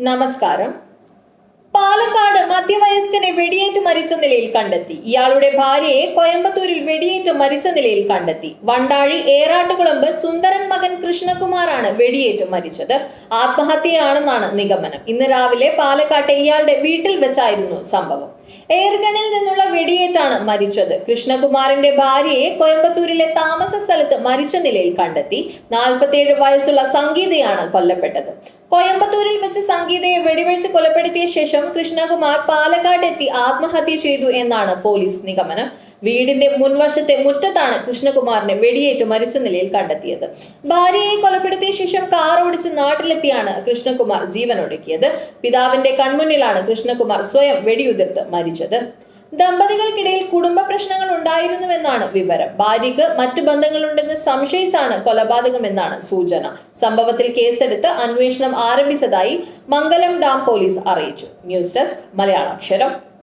നമസ്കാരം. പാലക്കാട് മധ്യവയസ്കനെ വെടിയേറ്റ് മരിച്ച നിലയിൽ കണ്ടെത്തി. ഇയാളുടെ ഭാര്യയെ കോയമ്പത്തൂരിൽ വെടിയേറ്റ് മരിച്ച നിലയിൽ കണ്ടെത്തി. വണ്ടാഴി ഏറാട്ടുകുളമ്പ് സുന്ദരൻ മകൻ കൃഷ്ണകുമാറാണ് വെടിയേറ്റ് മരിച്ചത്. ആത്മഹത്യയാണെന്നാണ് നിഗമനം. ഇന്ന് രാവിലെ പാലക്കാട്ടെ ഇയാളുടെ വീട്ടിൽ വെച്ചായിരുന്നു സംഭവം. എയർഗണിൽ നിന്നുള്ള വെടിയേറ്റാണ് മരിച്ചത്. കൃഷ്ണകുമാറിന്റെ ഭാര്യയെ കോയമ്പത്തൂരിലെ താമസ സ്ഥലത്ത് മരിച്ച നിലയിൽ കണ്ടെത്തി. 47 വയസ്സുള്ള സംഗീതയാണ് കൊല്ലപ്പെട്ടത്. കോയമ്പത്തൂരിൽ വെച്ച് സംഗീതയെ വെടിവെച്ച് കൊലപ്പെടുത്തിയ ശേഷം കൃഷ്ണകുമാർ പാലക്കാട് എത്തി ആത്മഹത്യ ചെയ്തു എന്നാണ് പോലീസ് നിഗമനം. വീടിന്റെ മുൻവശത്തെ മുറ്റത്താണ് കൃഷ്ണകുമാറിനെ വെടിയേറ്റ് മരിച്ച നിലയിൽ കണ്ടെത്തിയത്. ഭാര്യയെ കൊലപ്പെടുത്തിയ ശേഷം കാർ ഓടിച്ച് നാട്ടിലെത്തിയാണ് കൃഷ്ണകുമാർ ജീവനൊടുക്കിയത്. പിതാവിന്റെ കൺമുന്നിലാണ് കൃഷ്ണകുമാർ സ്വയം വെടിയുതിർത്ത് മരിച്ചത്. ദമ്പതികൾക്കിടയിൽ കുടുംബ പ്രശ്നങ്ങൾ ഉണ്ടായിരുന്നുവെന്നാണ് വിവരം. ഭാര്യയ്ക്ക് മറ്റു ബന്ധങ്ങളുണ്ടെന്ന് സംശയിച്ചാണ് കൊലപാതകമെന്നാണ് സൂചന. സംഭവത്തിൽ കേസെടുത്ത് അന്വേഷണം ആരംഭിച്ചതായി മംഗലം ഡാം പോലീസ് അറിയിച്ചു. News desk മലയാളാക്ഷരം.